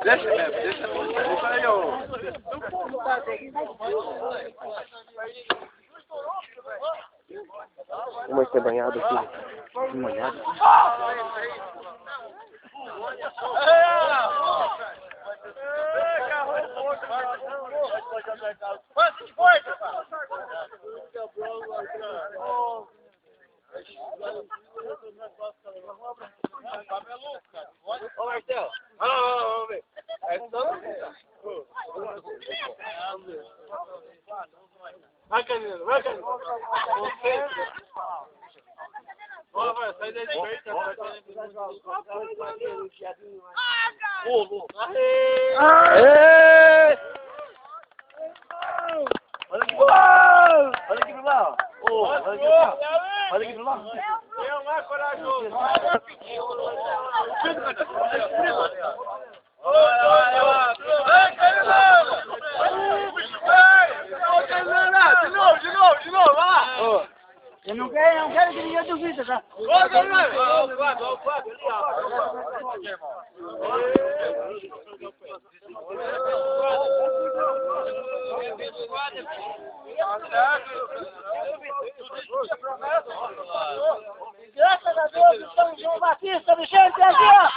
Deixa aí, ó. Como é que é banhado aqui? Molhado. Ô, Marcelo. Vamos ver. Vai, Canino, vai, Canino. Vai, sai daí de perto. Olha aqui pro lado. Olha aqui pro lado. É mais corajoso. De novo, vai lá. Eu não quero que ninguém duvida, tá? Olha o Fábio ali, Graças a Deus, São João Batista, Vicente, aqui, ó!